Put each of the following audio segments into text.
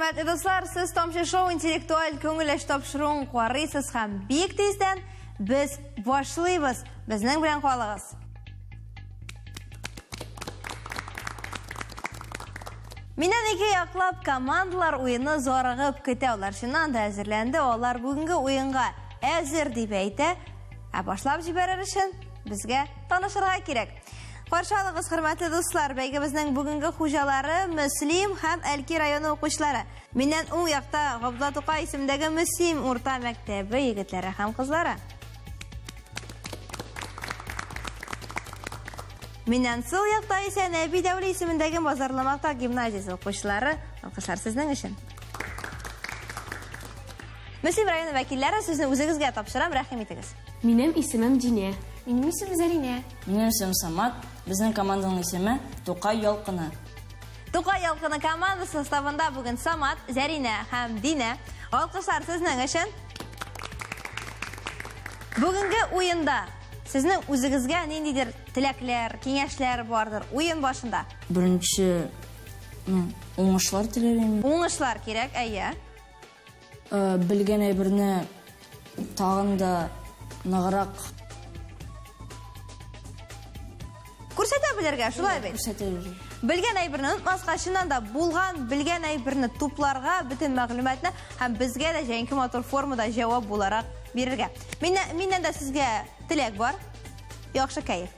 Hürmetli dostlar, siz Tomşa Show intellektual köngüleş topşuruğun qaraysiz ham bek tezden biz başlayız. Bizning bilan qoling'iz. Menden iki yaqlab komandalar o'yinni zo'rg'ib ketavlar. Shundan da hazırlandı. Ular bugungi o'yinga hazır deb aytdi. Boshlab jibarar uchun bizga tanishirga kerak. Qarshiligiz hurmatli do'stlar, belki bizning bugungi xo'jalari Muslim ham Alki rayoni o'quvchilari. Mendan u yoqda G'abdo To'qay ismidagi Muslim o'rta maktabi yigitlari ham qizlari. Mendan sol yoqda esa Nabiy Davli ismidagi Bozorlamoqda gimnaziyasi o'quvchilari. Alqishlar sizning uchun. Muslim rayoni vakillari, sizni o'zingizga topshiraman, rahim etingiz. Benim ismim Cine. Benim ismim Zarina. Benim ismim Samat. Bizning komandanın ismi To'qay Yolqini. To'qay Yolqini komanda sostavida bugun Samat, Zarina ham Dina. Alqishlar sizning uchun. Bugungi o'yinda sizning o'zingizga nendaydir tilaklar, kengashlar bordir o'yin boshida. Birinchi o'ngishlar tilayman. O'ngishlar kerak, ayya. Bilgan aybirni tag'inda nag'roq ko'rsatabilirga, shulay deb. ko'rsatadi. Bilgan aybirni unutmasqa, shundan da bo'lgan bilgan aybirni to'plarga butun ma'lumotni ham bizga da jangi motor formada javob bo'laroq berarga. Mendan da sizga tilak bor. Yaxshi kayf.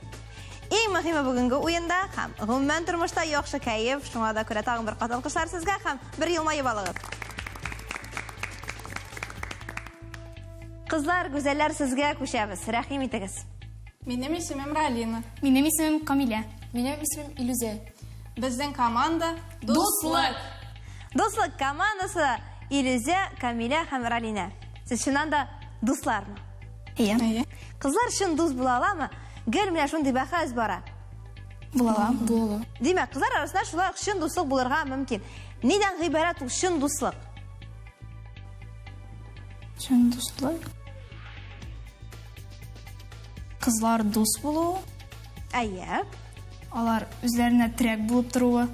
Eng muhimi bugungi o'yinda ham umuman turmushda yaxshi kayf. Shunga da ko'ra tag'in bir qator qishlar sizga ham bir yilmayib oling'iz. Qizlar, go'zallar, sizga ko'shamiz. Rahim etingiz. Benim ismim Ralina. Benim ismim Kamila. Benim ismim İlüze. Bizden komanda Dostluk. Dostluk komandasi İlüze, Kamila ham Ralina. Siz shundan da do'stlarmi? İyi. Qizlar shun do'st bo'la oladimi? Gel bilan shunday bahs bora. Bulalım. Demak, qizlar orasida shunday shun do'stlik bo'larga mumkin. Nedan iborat u shun do'stlik? Şun dostlar. Kızlar dost buluğu. Ayya, Alar üzerine trek bulup duruğu.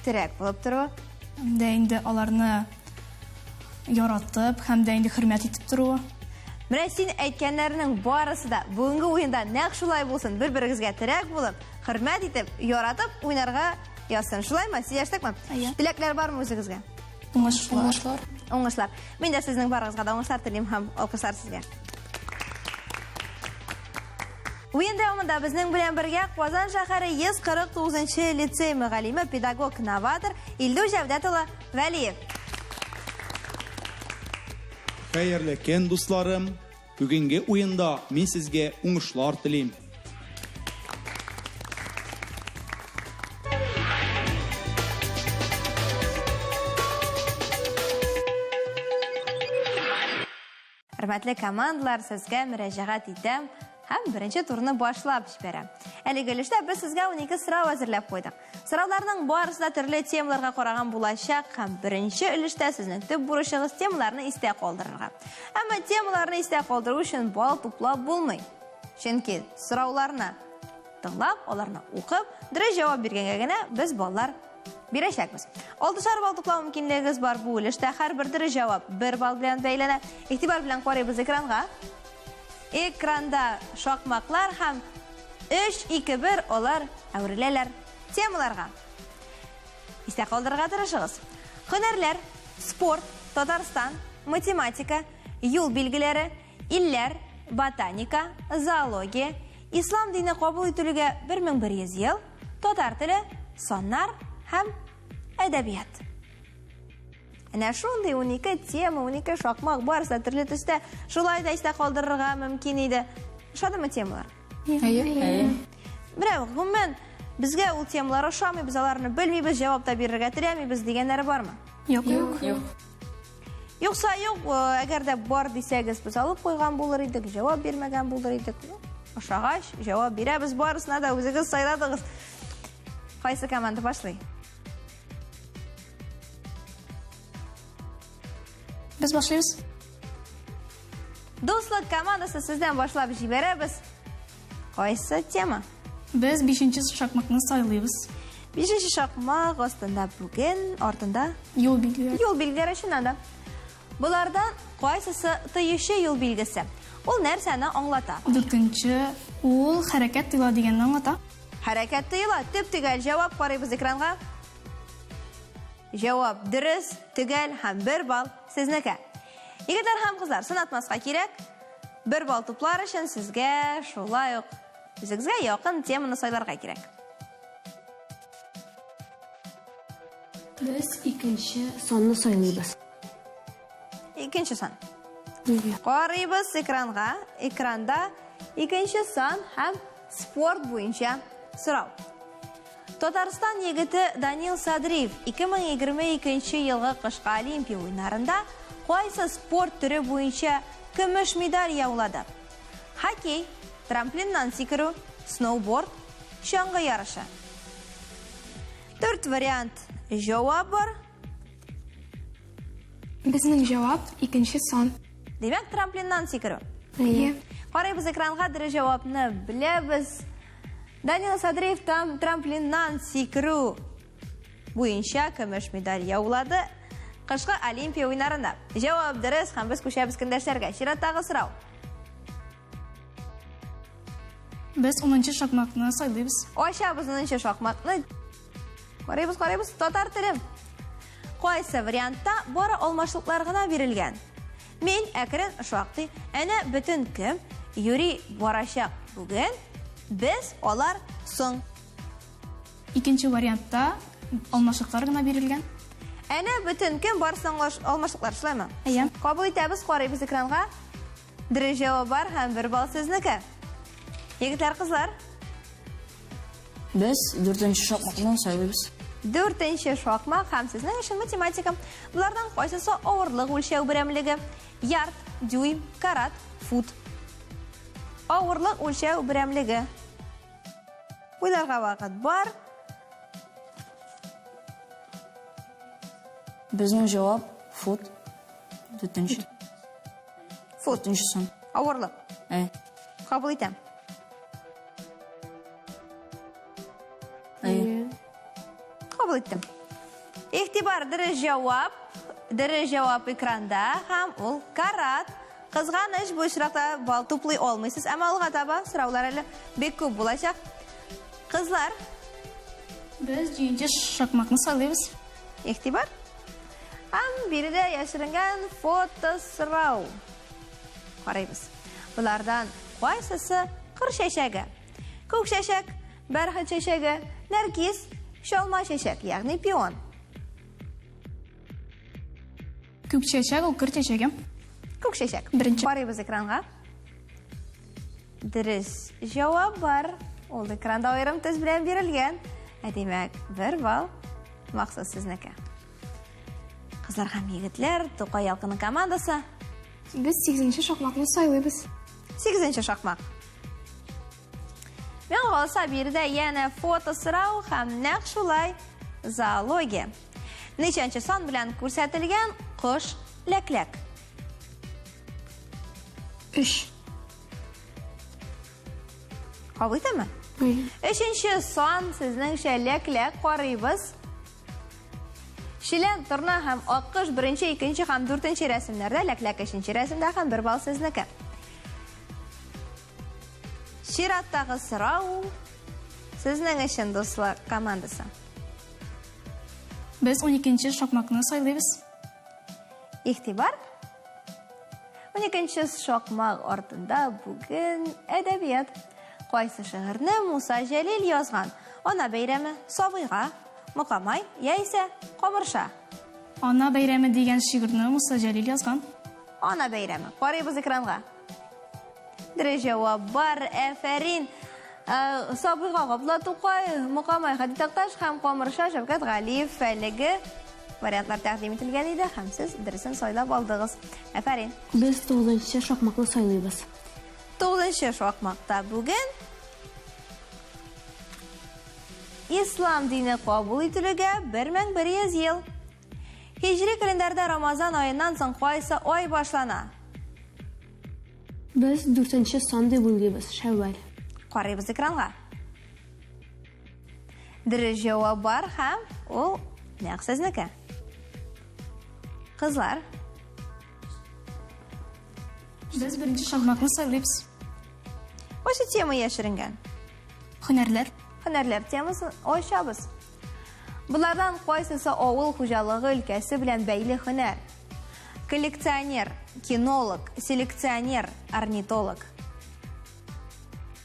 tirak bo'lib turib. Hem de indi alarını yaratıp, hem de indi hürmet etip duruğu. Mana sen aytganlarining borasida bugungi o'yinda naq shulay bo'lsin, bir-biringizga tirak bo'lib, hurmat etib, yoratib o'ynarga yozsin. Shulaymi? Siz yashdakmi? Tilaklar bormi o'zingizga? Ulaşlar. O'ngishlar. Men de sizning baringizga o'ngishlar tilayman ham, alqishlar sizga. O'yin davomida bizning bilan birga Qozon shahari 149-litsey muallimi, pedagog, novator Ildo Javdatova Valiyev. Xayrli ken do'stlarim, bugungi o'yinda men sizga o'ngishlar tilayman. Hurmatli komandalar, sizga murojaat etam. Ham birinchi turni boshlab jibaram. Aligalishda biz sizga 12 so'rov hozirlab qo'ydik. So'rovlarning borasida turli temalarga qaragan bo'lashaq, ham birinchi ilishda sizning tub burushingiz temalarni istak qoldirgan. Ammo temalarni istak qoldirish uchun ball to'plab bo'lmaydi. Chunki so'rovlarni tinglab, ularni o'qib, direkt javob bergangagina biz ballar berashakmiz. 6 ball to'plab mumkinligingiz bor bu ilishda. Har bir direkt javob 1 ball bilan belgilanadi. E'tibor bilan qaraymiz ekranga. Ekranda shoqmoqlar ham 3-2-1 ular avrilalar temalarga. Istak qoldirishga tirishing'iz. Hunarlar, sport, Tatariston, matematika, yo'l belgilari, illar, botanika, zoologiya, islom dini qabul etilganiga 1100 yil, tatar tili, sonlar ham adabiyot. Ana shunday 12 tema, 12 shoqmoq borsa turli tusda shulayda istak qoldirishga mumkin edi. Shodimi temalar? Biroq umuman bizga u temalar o'xshamay, biz ularni bilmaymiz, javob da berishga tiramaymiz deganlari bormi? Yok. Yo'qsa yo'q, agarda bor desangiz biz olib qo'ygan bo'lar edik, javob bermagan bo'lar edik. O'shag'ash javob beramiz, borisini da o'zingiz sayladingiz. Qaysi komanda boshlaydi? Biz başlıyoruz. Do'stlik komandasi sizdan boshlab jibaramiz. Qaysi tema? Biz 5. şakmakını sayılıyoruz. 5-нче шакмак астында бүген артында Юл билгеләре. юл билгеләре чынында. Булардан кайсысы тыючы юл билгесе? Ул нәрсәне аңлата? 4-нче ул хәрәкәт тыйла дигәнне аңлата. Хәрәкәт тыела. Төп-төгәл җавап карыйбыз экранга. Җавап дөрес, төгәл һәм 1 балл сезнеке. Егетләр һәм кызлар, сынатмаска кирәк. 1 балл туплар өчен сезгә шулай ук үзегезгә якын теманы сайларга кирәк. Без икенче санны сайлыйбыз. Икенче сан. Карыйбыз экранга. Экранда икенче сан һәм спорт буенча сорау. Татарстан егете Данил Садриев 2022 елгы кышкы Олимпия уйнарында кайсы спорт төре буенча көмеш медаль яулады? Хоккей, трамплиннан сикерү, сноуборд, чаңгы ярышы. 4 вариант җавап бар. Безнең җавап икенче сан. Димәк, трамплиннан сикерү. Әйе. Карыйбыз экранга, дөрес җавапны беләбез. Данил Садриев трамплиннан сикерү буенча көмеш медаль яулады кышкы Олимпия уйнарында. Җавап дөрес һәм без күчәбез көндәшләргә. Чираттагы сорау. Без 10-нчы шакмакны сайлыйбыз. Ачабыз 10-нчы шахматны. Карыйбыз, татар теле. Кайсы вариантта бары алмашлыклар гына бирелгән? Мин әкрен шактый, әнә бөтен кем юри барачак бүген. Без алар соң. 2-нче вариантта алмашлыклар гына бирелгән. Әнә бөтен кем барсын алмашлыклар шулаймы? Әйе. Кабул итәбез, карыйбыз экранга. Дөрес җавап бар һәм 1 балл сезнеке. Егетләр, кызлар, Без 4-нче шакмакны сайлыйбыз. 4-нче шакмак һәм сезнең өчен математика. Булардан кайсысы авырлык үлчәү берәмлеге? Ярд, дюйм, карат, фут. Авырлык үлчәү берәмлеге. Уйларга вакыт бар. Безнең җавап фут. 4-нче. Фут. 4-нче сан. Авырлык. Кабул итәм. Кабул иттем. Игътибар, дөрес җавап экранда һәм ул карат. Кызганыч, бу очракта балл туплый алмыйсыз, әмма алга таба сораулар әле бик күп булачак. Кызлар, Без 7-нче шакмакны сайлыйбыз. игътибар. Һәм биредә яшеренгән фото сорау. Карыйбыз. Булардан кайсысы кыр чәчәге? Күк чәчәк, бәрхәт чәчәге, нәркис, шалма чәчәк, ягъни пион. Күк чәчәк ул кыр чәчәге. Күк чәчәк. Беренче. Карыйбыз экранга. Дөрес җавап бар. Ул экранда аерым төс белән бирелгән. Димәк, 1 балл максат сезнеке. Кызлар һәм егетләр, Тукай Ялкынның командасы. Без 8-нче шакмакны сайлыйбыз. 8-нче шакмак. Мен калса биредә яңа фото сорау һәм нәкъ шулай зоология. Ничәнче сан белән күрсәтелгән кош ләкләк? 3. Кабул итәме? 3-нче сан сезнең ләкләк карыйбыз. Шилән, торна һәм аккош 1-нче, 2-нче һәм 4-нче рәсемнәрдә, ләкләк 3-нче рәсемдә һәм 1 балл сезнеке. Чираттагы сорау сезнең өчен, дуслар, командасы. Без 12-нче шакмакны сайлыйбыз. Игътибар. 12-нче шакмак артында бүген әдәбият. Кайсы шигырьне Муса Җәлил язган? Ана бәйрәме, Сабыйга, Мукамай, яисә Камырша? Ана бәйрәме дигән шигырьне Муса Җәлил язган. Ана бәйрәме. Карыйбыз экранга. Дөрес җавап бар, әфәрин. Сабыйга Габдулла Тукай, Мукамай Хәди Такташ һәм Камырша Шәвкәт Галиев әлеге вариантлар тәкъдим ителгән иде һәм сез дөресен сайлап алдыгыз. Әфәрин. Без 9-нчы шакмакны сайлыйбыз. 9-нчы шакмакта бүген Ислам дине кабул ителүгә 1100 ел. Һиҗри календарда Рамазан аеннан соң кайсы ай башлана? Без 4-нчы сан дип уйлыйбыз, Шәввал. Карыйбыз экранга. Дөрес җавап бар һәм ул нәкъ сезнеке. Кызлар, Без беренче шахматны сайлыйбыз. Кайсы тема яшеренгән? Һөнәрләр. Һөнәрләр темасын ачабыз. Булардан кайсысы авыл хуҗалыгы өлкәсе белән бәйле һөнәр? Коллекционер, кинолог, селекционер, орнитолог.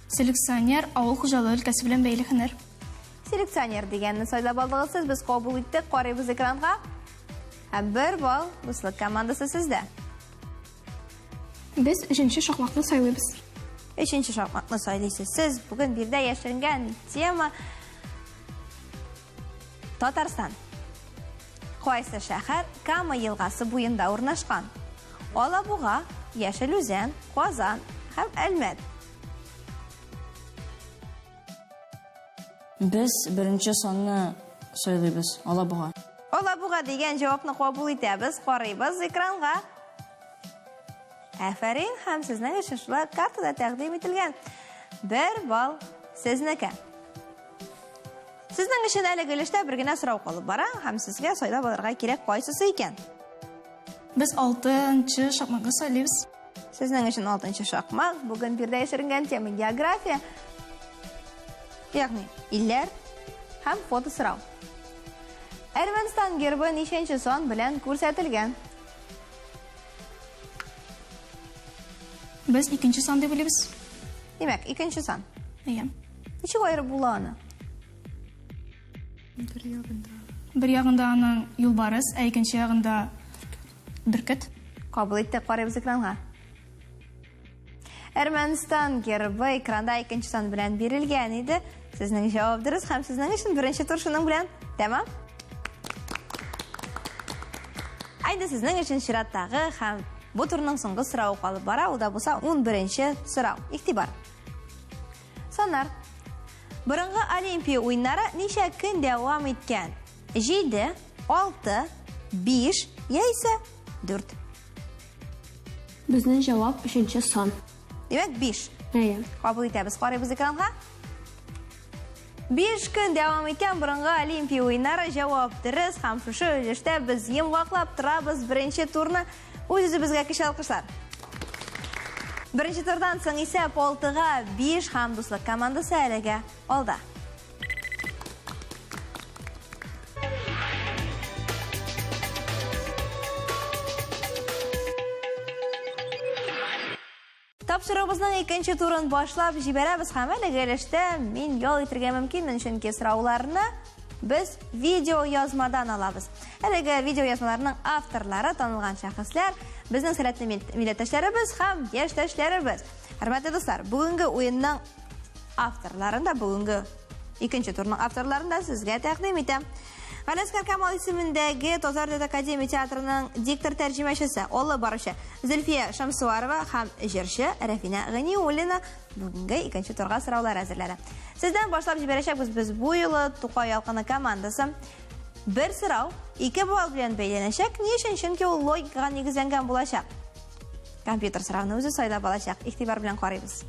Селекционер авыл хуҗалыгы өлкәсе белән бәйле һөнәр. Селекционер дигәнне сайлап алдыгыз сез, без кабул иттек, карыйбыз экранга. Һәм 1 балл дуслык командасы сездә. Без 3нче шахматны сайлыйбыз. 3нче шахматны сайлыйсыз. Сез бүген бирдә яшеренгән тема Татарстан. Кайсы шәһәр Кама елгасы буенда урнашкан? Алабуга, Яшелүзән, Казан һәм Әлмәт. Без беренче санны сөйлибез. Алабуга. Алабуга дигән җавапны кабул итәбез, карыйбыз экранга. Афәрин, һәм сезнең өчен шулай картада тәкъдим ителгән. 1 балл сезнеке. Сезнең өчен әлеге өлештә бер генә сорау калып бара, һәм сезгә сайлап алырга кирәк кайсысы икән? Без 6нчы шахматны сайлыйбыз. Сезнең өчен 6нчы шахмат, бүген бирдә яшеренгән тема география. Ягъни илләр һәм фото сорау. Әрмәнстан гербы ничәнче сан белән күрсәтелгән? Без 2нче сан дип белибез. Димәк, 2нче сан. Әйе. Ничек аерып була аны? Бер ягында аның юлбарыс, ә икенче ягында бөркет. Кабул иттек, карыйбыз экранга. Әрмәнстан гербы экранда 2нче сан белән бирелгән иде. Сезнең җавап дөрес һәм сезнең өчен беренче тур шуның белән тәмам. Әйдә сезнең өчен чираттагы һәм бу турның соңгы сорауы калып бара, ул да булса 11нче сорау. Игътибар. Саннар. Борынгы Олимпия уеннары ничә көн дәвам иткән? 7, 6, 5 яисә 4. Безнең җавап 3нче сан. Димәк 5. Әйе. Кабул итәбез, карыйбыз экранга. 5 көн дәвам иткән борынгы Олимпия уеннары җавап дөрес һәм шушы өлештә без йомгаклап торабыз беренче турны. Үзебезгә кече алкышлар. Беренче турдан соң исәп 6-га 5 һәм дуслык командасы әлегә алда. Тапшырыгыбызның икенче турын башлап җибәрәбез һәм әлеге өлештә мин ял итәргә мөмкин, чөнки сорауларны без видео язмадан алабыз. Әлеге видео язмаларның авторлары танылган шәхесләр, безнең сәләтле милләттәшләребез һәм яшьтәшләребез. Хөрмәтле дуслар, бүгенге уенның авторларын да, бүгенге икенче турның авторларын да сезгә тәкъдим итәм. Галәскәр Камал исемендәге Татар дәүләт академия театрының диктор тәрҗемәчесе, алып баручы Зөлфия Шамсуарова һәм җырчы Рәфина Гыниуллина бүгенге икенче турга сораулар әзерләде. Сездән башлап җибәрәчәкбез без бу юлы Тукай ялкыны командасы. Бер сорау 2 балл белән бәйләнәчәк. Ни өчен? Чөнки ул логикага нигезләнгән булачак. Компьютер сорауны үзе сайлап алачак. Игътибар белән карыйбыз.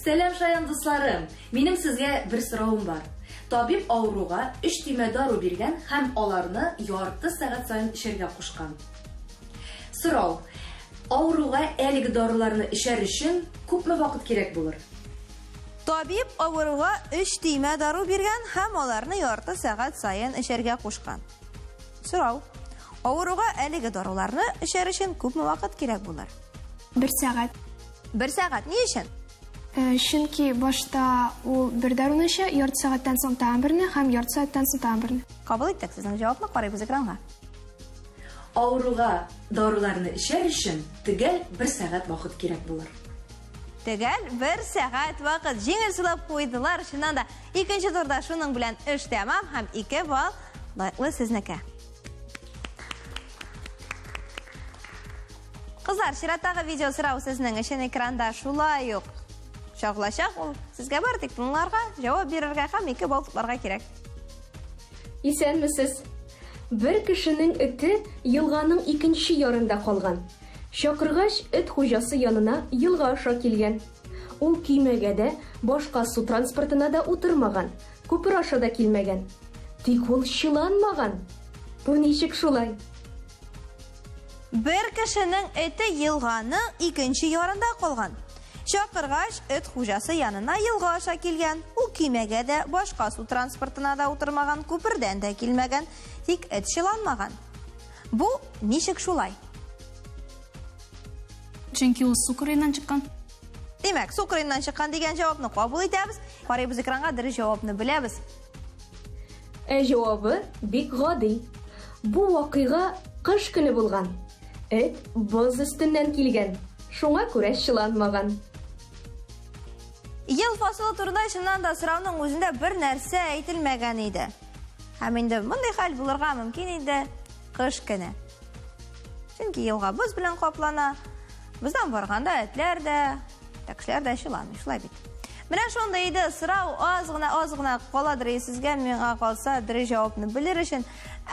Сәлам шаян дусларым. Минем сезгә бер сорауым бар. Табиб авыруга 3 тимә дару биргән һәм аларны ярты сәгать саен эчәргә кушкан. Сорау: авыруга әлеге даруларны эчәр өчен күпме вакыт кирәк булыр? Табиб авыруга 3 тимә дару биргән һәм аларны ярты сәгать саен эчәргә кушкан. Сорау: авыруга әлеге даруларны эчәр өчен күпме вакыт кирәк булыр? 1 сәгать. 1 сәгать. Ни өчен? Чөнки башта ул бер даруны эчә, ярты сәгатьтән соң тагын берне һәм ярты сәгатьтән соң тагын берне. Кабул иттек, сезнең җавапны карыйбыз экранга. Авыруга даруларны эчәр өчен төгәл 1 сәгать вакыт кирәк булыр. Төгәл 1 сәгать вакыт. Җиңел сулап куйдылар. Шуннан да икенче турда шуның белән эш тәмам һәм 2 балл лайклы сезнеке. Кызлар, чираттагы видео сорау сезнең өчен экранда шулай ук чагылачак. Ул сезгә бар тик тыңларга, җавап бирергә һәм 2 балл тупларга кирәк. Исәнмесез? Бер кешенең эте елганың икенче ярында калган. Чакыргач, эт хуҗасы янына елга аша килгән. Ул көймәгә дә, башка су транспортына да утырмаган. күпер аша да килмәгән. Тик ул чыланмаган. Бу ничек шулай? Бер кешенең эте елганың икенче ярында калган. Чакыргач, эт хуҗасы янына елга аша килгән. Ул көймәгә дә, башка су транспортына да утырмаган, күпердән дә килмәгән, тик эт чыланмаган. Бу ничек шулай? Чөнки ул су кырыеннан чыккан. Димәк, су кырыеннан чыккан дигән җавапны кабул итәбез. Карыйбыз экранга, дөрес җавапны беләбез. Җавабы бик гади. Бу вакыйга кыш көне булган. Эт боз өстеннән килгән. Шуңа күрә чыланмаган. Ел фасылы турында чыннан да сорауның үзендә бер нәрсә әйтелмәгән иде. Һәм инде мондый хәл булырга мөмкин иде кыш көне. Чөнки елга боз белән каплана. Бездән барганда этләр дә, тәкшләр дә чыланмый, шулай бит. Менә шундай иде, сорау аз гына каладыр сезгә, миңа калса дөрес җавапны белер өчен.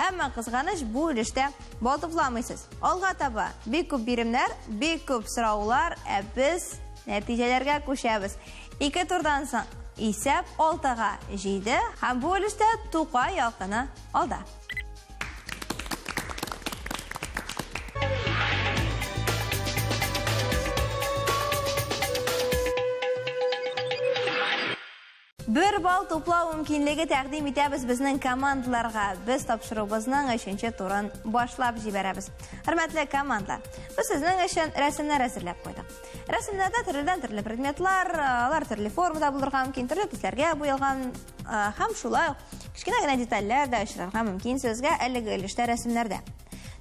Әмма кызганыч, бу өлештә бал тупламыйсыз. Алга таба бик күп биремнәр, бик күп сораулар, ә без нәтиҗәләргә күчәбез. 2 турдан соң исәп 6-га җыйды һәм бу өлештә Тукай ялкыны алда. Бер бал туплау мөмкинлеге тәкъдим итәбез безнең командаларга. Без тапшыруыбызның 3нче турын башлап җибәрәбез. Хөрмәтле командалар, без сезнең өчен рәсемнәр әзерләп куйдык. Рәсемнәрдә төрле предметлар, алар төрле формада булырга мөмкин, төрле төсләргә буялган һәм шулай кичкенә генә детальләр дә очрарга мөмкин сезгә әлеге өлештә рәсемнәрдә.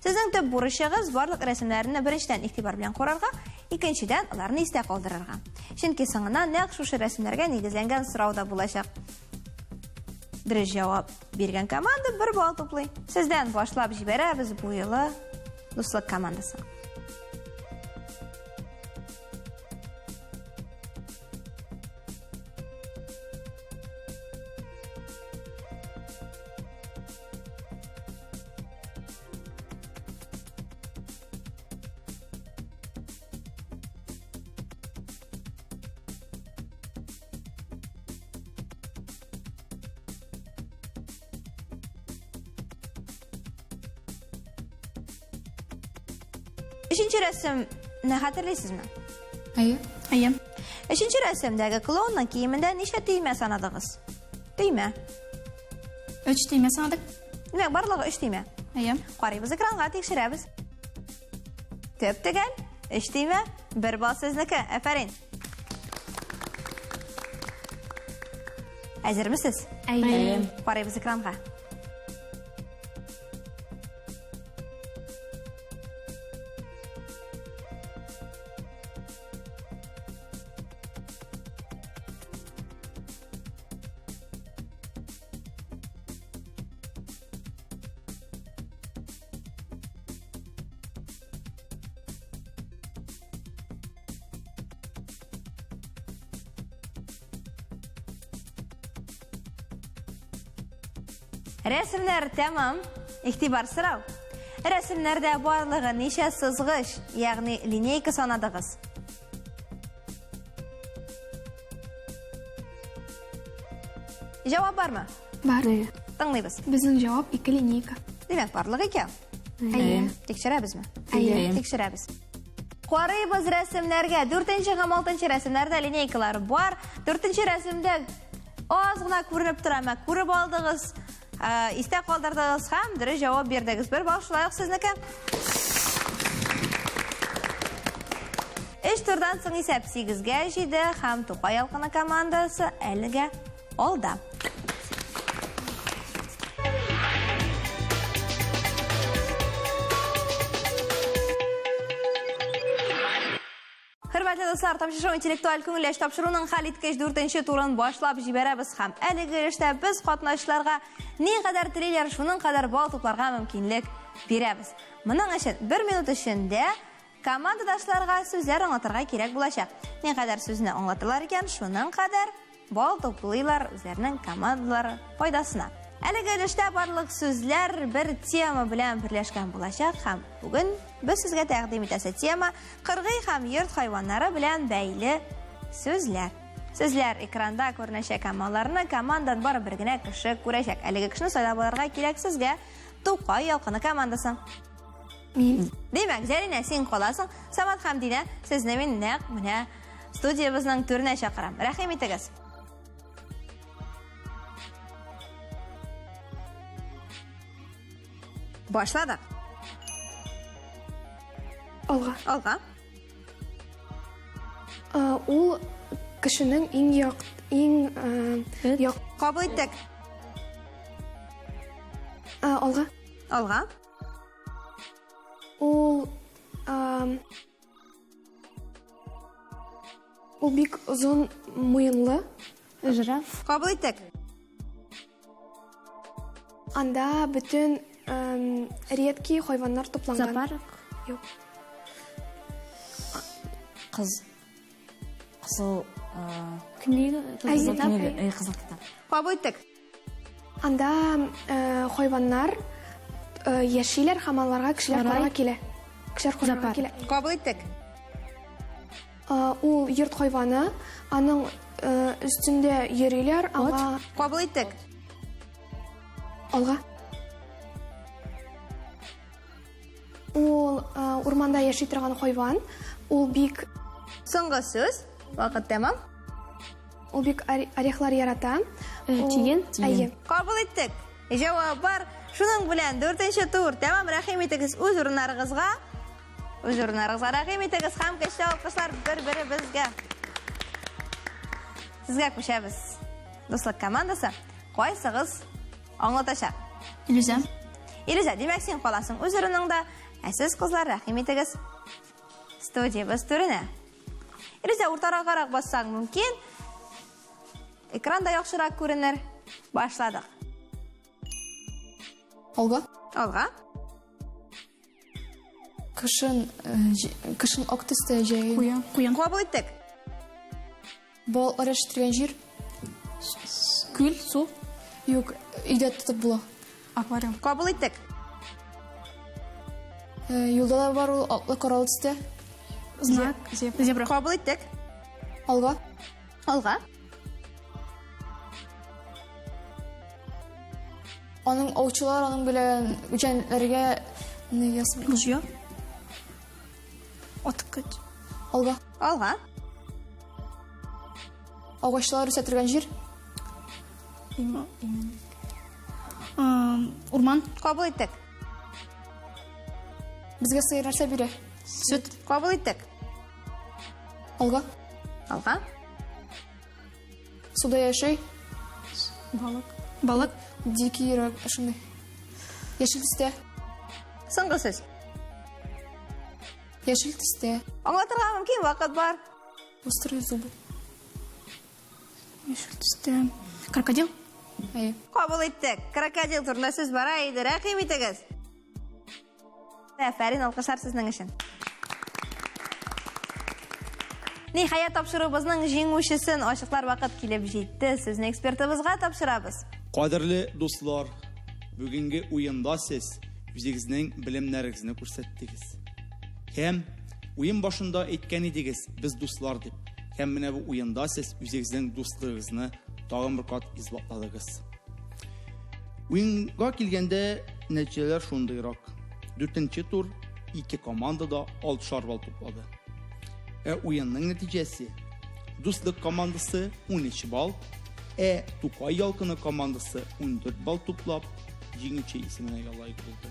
Сезнең төп бурычыгыз барлык рәсемнәрне беренчедән игътибар белән карарга, икенчедән аларны истә калдырырга. Чөнки соңыннан нәкъ шушы рәсемнәргә нигезләнгән сорау да булачак. Дөрес җавап биргән команда 1 балл туплый. Сездән башлап җибәрәбез бу юлы дуслык командасы. Өченче рәсемне хәтерлисезме? Әйе. Өченче рәсемдәге клоунның киемендә ничә төймә санадыгыз? Төймә. 3 төймә санадык. Димәк, барлыгы 3 төймә. Әйе. Карыйбыз экранга, тикшерәбез. Төп тегәл, 3 төймә, 1 балл сезнеке. Афәрин. Әзермесез? Әйе. Карыйбыз экранга. Рәсемнәр тәмам. Игътибар сорау. Рәсемнәрдә барлыгы ничә сызгыч, ягъни линейка санадыгыз? Җавап бармы? Бар. Тыңлыйбыз. Безнең җавап 2 линейка. Димәк, барлыгы 2. Әйе. Тикшерәбезме? Әйе. Тикшерәбез. Карыйбыз рәсемнәргә. 4нче һәм 6нчы рәсемнәрдә линейкалар бар. 4нче рәсемдә аз гына күренеп тора, әмма күреп алдыгыз, истә калдырдыгыз һәм дөрес җавап бирдегез. 1 балл шулай ук сезнеке. 3 турдан соң исәп 8-га җиде һәм Тукай ялкыны командасы әлегә алда. Хөрмәтле дуслар, тамаша шоу интеллектуаль күңелләш тапшыруның хәл иткеч 4нче турын башлап җибәрәбез һәм әлеге эштә без катнашчыларга ни кадәр телиләр, шуның кадәр балл тупларга мөмкинлек бирәбез. Моның өчен 1 минут эчендә командадашларга сүзләр аңлатырга кирәк булачак. Ни кадәр сүзне аңлаталар икән, шуның кадәр балл туплыйлар үзләренең командалары файдасына. Әлеге эштә барлык сүзләр бер тема белән берләшкән булачак һәм бүген без сезгә тәкъдим итәсе тема кыргый һәм йорт хайваннары белән бәйле сүзләр. Сезләр экранда күренәчәк командаларны командан бары бер генә кеше күрәчәк. Әлеге кешене сайлап алырга кирәк сезгә Тукай ялкыны командасы. Мин. Димәк, Зәринә, син каласың. Самат һәм Динә, сезне мин нәкъ менә студиябызның түренә чакырам. Рәхим итегез. Башладык. Алга. Алга. Ул кешенең иң як Кабул иттек. алга. Алга. Ул бик озын муенлы. Жираф. Кабул иттек. Анда бөтен редкий хайваннар тупланган. Зоопарк. Юк. Кызыл Книга. Кызыл книга, кызыл китап. Кабул иттек. Анда хайваннар яшиләр һәм аларга кешеләр карарга килә. Кешеләр карарга килә. Кабул иттек. Ул йорт хайваны, аның өстендә йөриләр, аңа Кабул иттек. алга. Ул урманда яши торган хайван, ул бик Соңгы сүз. Вакыт тәмам. ул бик орехлар ярата. Тиен. Әйе. Кабул иттек. Җавап бар. Шуның белән 4нче тур тәмам. Рәхим итегез үз урыннарыгызга. Үз урыннарыгызга рәхим итегез һәм көчле алкышлар бер-беребезгә. Сезгә күчәбез. Дуслык командасы кайсыгыз аңлатачак? Илюза. Илюза, димәк син каласың үз урыныңда. Ә сез кызлар рәхим итегез. Студиябыз түренә. Илюза, уртараграк бассаң мөмкин. Экранда яхшырак күренер. Башладык. Алга. Алга. Кышын ак төстә җәй. Куян. Кабул иттек. Бал араштырган җир. Күл. Су. Юк, өйдә тотып була. Аквариум. Кабул иттек. Юлда бар ул атлы карал төстә. Знак. Зебра. Кабул иттек. Алга. Алга. Аның аучылар аның белән үҗәнләргә не ясый. Ружье. Откыт. Алга. Алга. Агачлар үсәтергән җир. Урман. Кабул иттек. Безгә сыер нәрсә бирә? Сөт. Кабул иттек. Алга. Алга. Суда яшәй. Балык. Дикий рак шундый. Яшел төстә. Соңгы сүз. Яшел төстә. Аңлатырга мөмкин вакыт бар. Острые зубы. Яшел төстә. Крокодил. Әйе. Кабул иттек. Крокодил турында сүз бара иде. Рәхим итегез. Афәрин, алкышлар сезнең өчен. Ниһаять тапшырубызның җиңүчесен ачыклар вакыт килеп җитте. Сезне экспертыбызга тапшырабыз. Кадерле дуслар, бүгенге уенда сез үзегезнең белемнәрегезне күрсәттегез. Һәм уен башында әйткән идегез, без дуслар дип. Һәм менә бу уенда сез үзегезнең дуслыгыгызны тагын бер кат исбатладыгыз. Уенга килгәндә нәтиҗәләр шундыйрак. 4нче тур 2 команда да 6 бал туплады. Уенның нәтиҗәсе: Дуслык командасы 13 бал, Тукай ялкыны командасы 14 бал туплап, җиңүче исеменә лаек булды.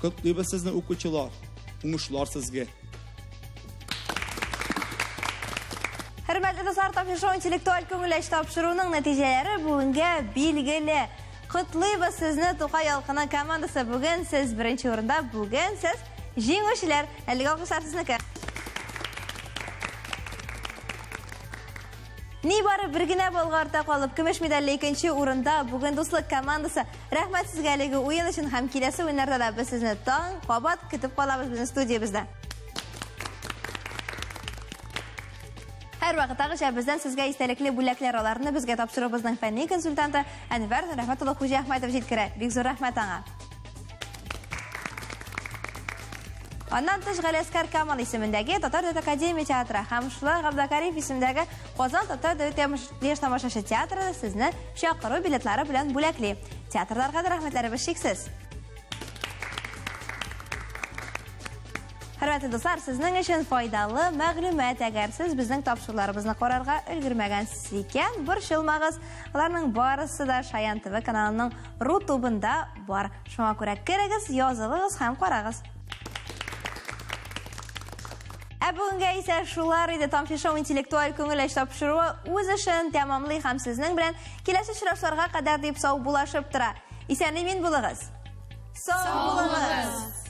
Котлыйбыз сезне, укучылар. Уңышлар сезгә. Хөрмәтле дуслар, тапшыру интеллектуаль күңелләш тапшыруның нәтиҗәләре бүгенгә билгеле. Котлыйбыз сезне, Тукай ялкыны командасы. Бүген сез беренче урында, бүген сез җиңүчеләр. Әлеге алкышлар сезнеке. Ни бары бер генә балгарда калып, көмеш медальле 2нче урында бүген дуслык командасы. Рәхмәт сезгә әлеге уен өчен һәм киләсе уеннарда да без сезне таң кабат көтеп калабыз безнең студиябызда. Һәр вакыттагыча бездән сезгә истәлекле бүләкләр аларны безгә тапшырубызның фәнни консультанты Әнвәр Рәхмәтулла Хуҗа Әхмәтов җиткерә. Бик зур рәхмәт аңа. Аннан тыш Галиаскар Камал исемендәге Татар дәүләт академия театры һәм Шулай Габдакариф исемендәге Казан Татар дәүләт яшь тамашачы театры сезне чакыру билетлары белән бүләкли. Театрларга да рәхмәтләребез шиксез. Хөрмәтле дуслар, сезнең өчен файдалы мәгълүмат, әгәр сез безнең тапшыруларыбызны карарга өлгермәгәнсез икән, борчылмагыз. Аларның барысы да Шаян ТВ каналының рутубында бар. Шуңа күрә керегез, язылыгыз һәм карагыз. Бүгенгә исә шулар иде. Тамчы шоу интеллектуаль күңел эш тапшыруы үз эшен тәмамлый һәм сезнең белән киләсе очрашларга кадәр дип сау булашып тора. Исән-имин булыгыз. Сау булыгыз.